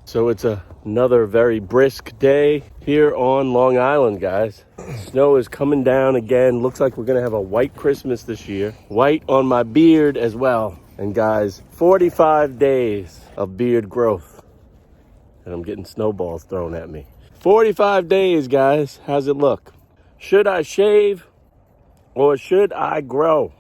So it's another very brisk day here on Long Island, guys. Snow is coming down again. Looks like we're gonna have a white Christmas this year. White on my beard as well. And guys, 45 days of beard growth. And I'm getting snowballs thrown at me. 45 days, guys. How's it look? Should I shave or should I grow?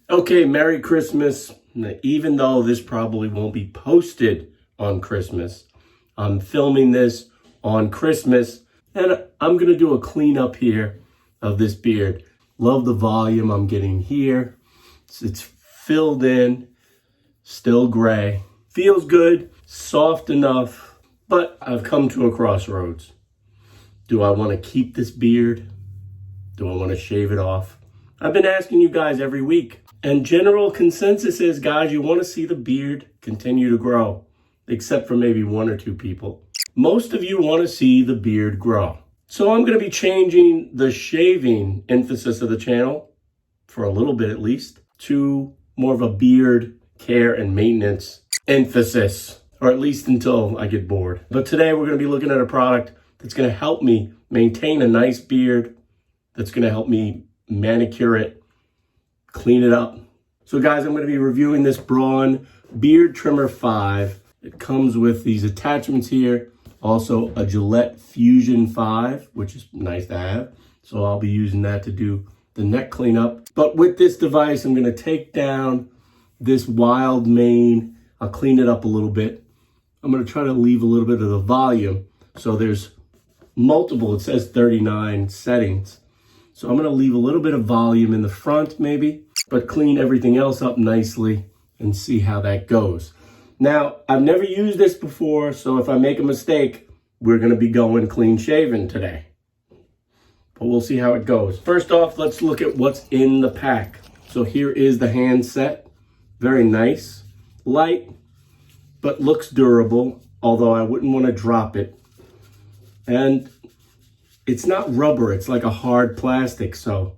Okay, Merry Christmas. Even though this probably won't be posted on Christmas, I'm filming this on Christmas, and I'm going to do a cleanup here of this beard. Love the volume I'm getting here. It's filled in, still gray. Feels good, soft enough, but I've come to a crossroads. Do I want to keep this beard? Do I want to shave it off? I've been asking you guys every week. And general consensus is, guys, you want to see the beard continue to grow, except for maybe one or two people. Most of you want to see the beard grow. So I'm going to be changing the shaving emphasis of the channel, for a little bit at least, to more of a beard care and maintenance emphasis, or at least until I get bored. But today we're going to be looking at a product that's going to help me maintain a nice beard, that's going to help me manicure it, clean it up. So guys, I'm going to be reviewing this Braun Beard Trimmer 5. It comes with these attachments here. Also a Gillette Fusion 5, which is nice to have. So I'll be using that to do the neck cleanup. But with this device, I'm going to take down this wild mane. I'll clean it up a little bit. I'm going to try to leave a little bit of the volume. So there's multiple, it says 39 settings. So I'm going to leave a little bit of volume in the front maybe, but clean everything else up nicely and see how that goes. Now, I've never used this before, so if I make a mistake, we're going to be going clean shaven today. But we'll see how it goes. First off, let's look at what's in the pack. So here is the hand set. Very nice. Light, but looks durable, although I wouldn't want to drop it. And it's not rubber, it's like a hard plastic, so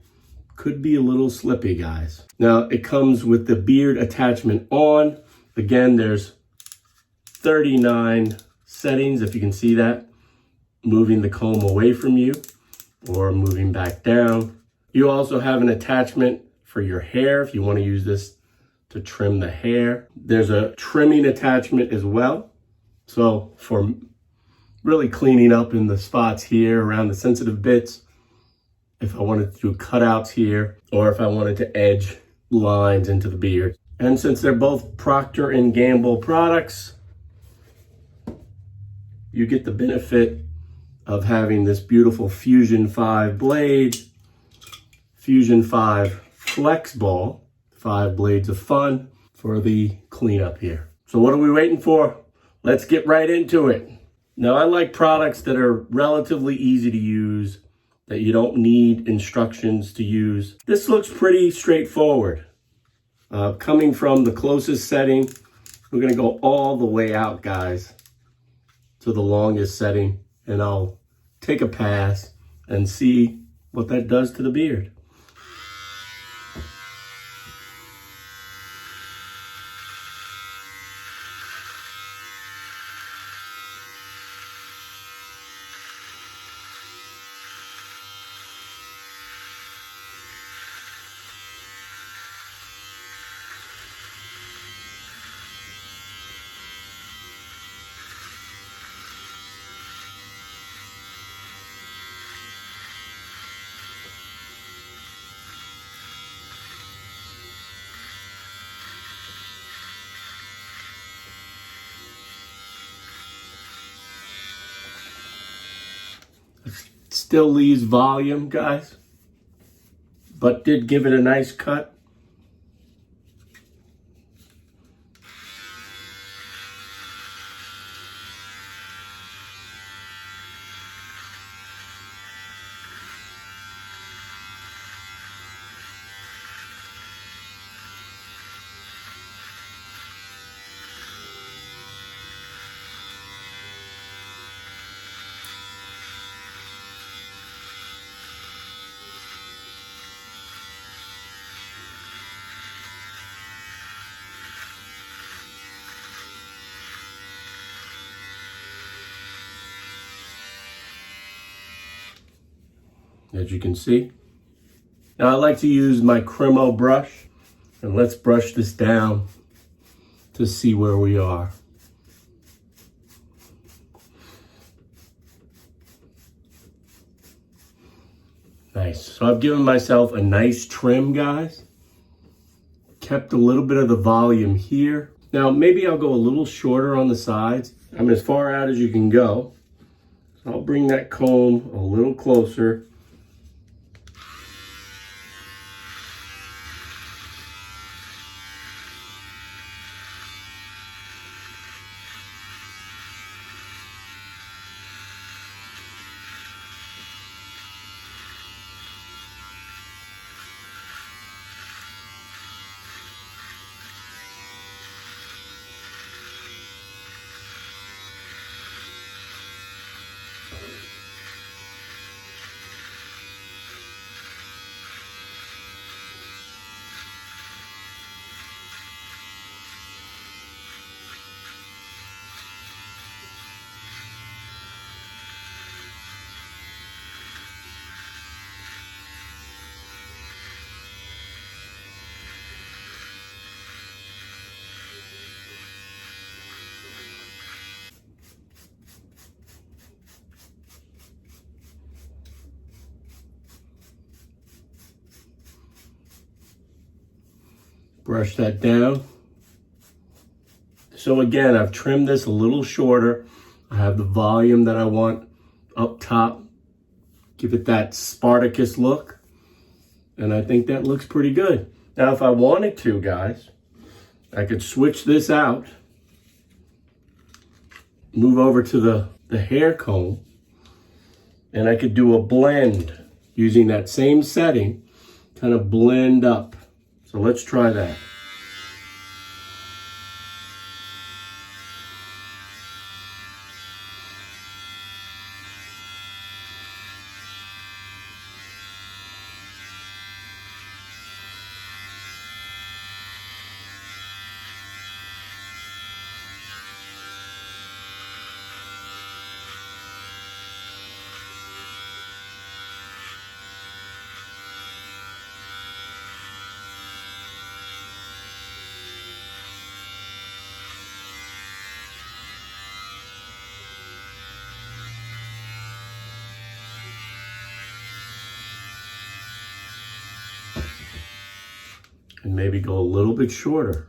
could be a little slippy, guys. Now, it comes with the beard attachment on. Again, there's 39 settings, if you can see that. Moving the comb away from you or moving back down. You also have an attachment for your hair if you want to use this to trim the hair. There's a trimming attachment as well. So for really cleaning up in the spots here around the sensitive bits, if I wanted to do cutouts here, or if I wanted to edge lines into the beard. And since they're both Procter & Gamble products, you get the benefit of having this beautiful Fusion 5 blade, Fusion 5 Flex Ball, 5 blades of fun for the cleanup here. So what are we waiting for? Let's get right into it. Now, I like products that are relatively easy to use, that you don't need instructions to use. This looks pretty straightforward. Coming from the closest setting, we're gonna go all the way out, guys, to the longest setting, and I'll take a pass and see what that does to the beard. Still leaves volume, guys, but did give it a nice cut. as you can see. Now I like to use my Cremo brush, and let's brush this down to see where we are. Nice. So I've given myself a nice trim, guys. Kept a little bit of the volume here. Now maybe I'll go a little shorter on the sides. I'm as far out as you can go. So I'll bring that comb a little closer. Brush that down. So again, I've trimmed this a little shorter. I have the volume that I want up top. Give it that Spartacus look. And I think that looks pretty good. Now, if I wanted to, guys, I could switch this out. Move over to the hair comb. And I could do a blend using that same setting. Kind of blend up. So let's try that. And maybe go a little bit shorter.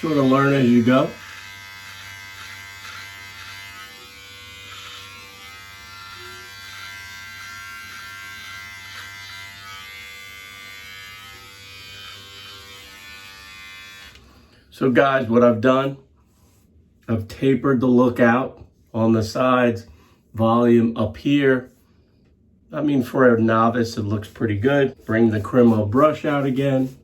Sort of learn as you go. So guys, what I've done, I've tapered the look out on the sides, volume up here. I mean, for a novice, it looks pretty good. Bring the Cremo brush out again.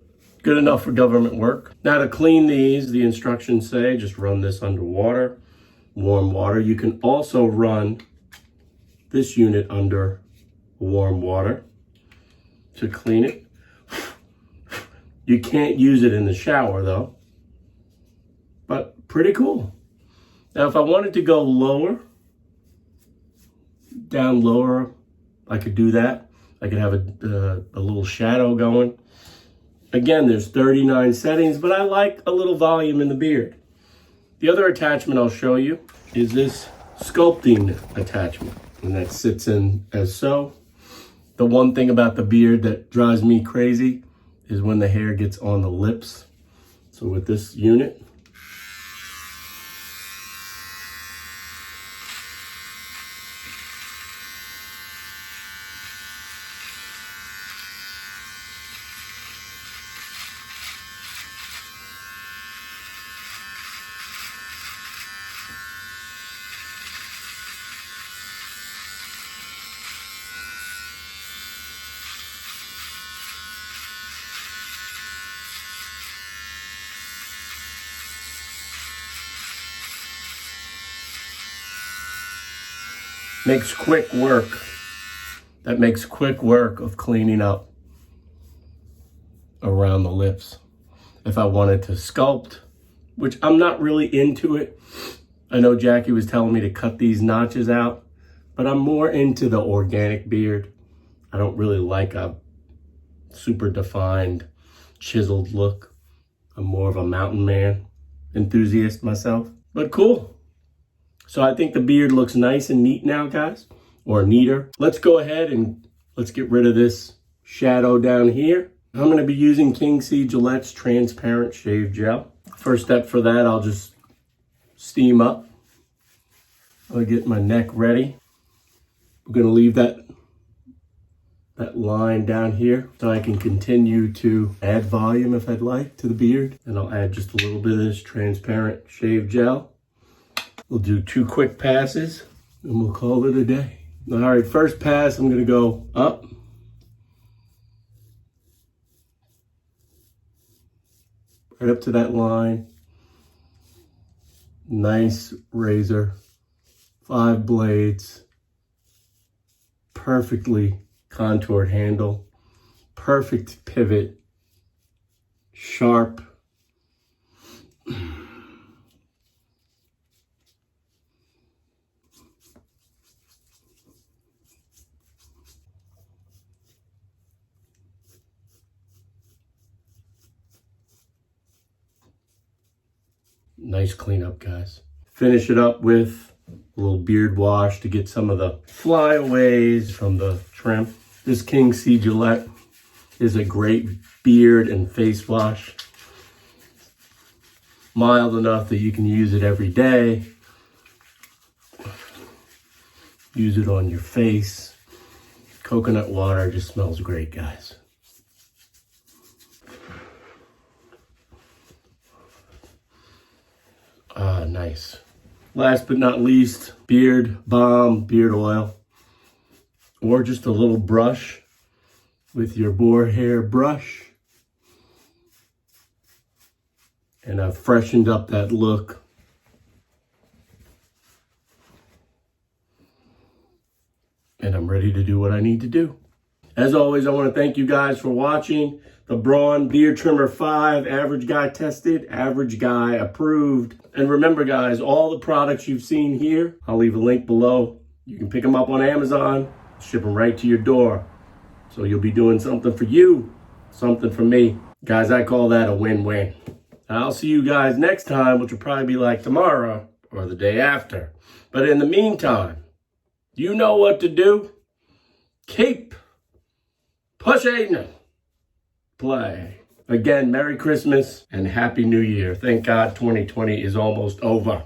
Good enough for government work. Now to clean these, the instructions say just run this under water, warm water. You can also run this unit under warm water to clean it. You can't use it in the shower though, but pretty cool. Now if I wanted to go lower, down lower, I could do that. I could have a little shadow going. Again, there's 39 settings, but I like a little volume in the beard. The other attachment I'll show you is this sculpting attachment, and that sits in as so. The one thing about the beard that drives me crazy is when the hair gets on the lips. So with this unit, makes quick work. That makes quick work of cleaning up around the lips. If I wanted to sculpt, which I'm not really into it. I know Jackie was telling me to cut these notches out, but I'm more into the organic beard. I don't really like a super defined, chiseled look. I'm more of a mountain man enthusiast myself, but cool. So I think the beard looks nice and neat now, guys, or neater. Let's go ahead and let's get rid of this shadow down here. I'm going to be using King C Gillette's transparent shave gel. First step for that, I'll just steam up. I'll get my neck ready. I'm going to leave that line down here so I can continue to add volume if I'd like to the beard. And I'll add just a little bit of this transparent shave gel. We'll do 2 quick passes and we'll call it a day. All right, first pass, I'm going to go up. Right up to that line. Nice razor. 5 blades. Perfectly contoured handle. Perfect pivot. Sharp. Nice cleanup, guys. Finish it up with a little beard wash to get some of the flyaways from the trim. This King C Gillette is a great beard and face wash. Mild enough that you can use it every day. Use it on your face. Coconut water just smells great, guys. Nice. Last but not least, beard balm, beard oil, or just a little brush with your boar hair brush. And I've freshened up that look. And I'm ready to do what I need to do. As always, I want to thank you guys for watching the Braun Beard Trimmer 5, average guy tested, average guy approved. And remember, guys, all the products you've seen here, I'll leave a link below. You can pick them up on Amazon, ship them right to your door. So you'll be doing something for you, something for me. Guys, I call that a win-win. I'll see you guys next time, which will probably be like tomorrow or the day after. But in the meantime, you know what to do. Keep pushing play. Again, Merry Christmas and Happy New Year. Thank God 2020 is almost over.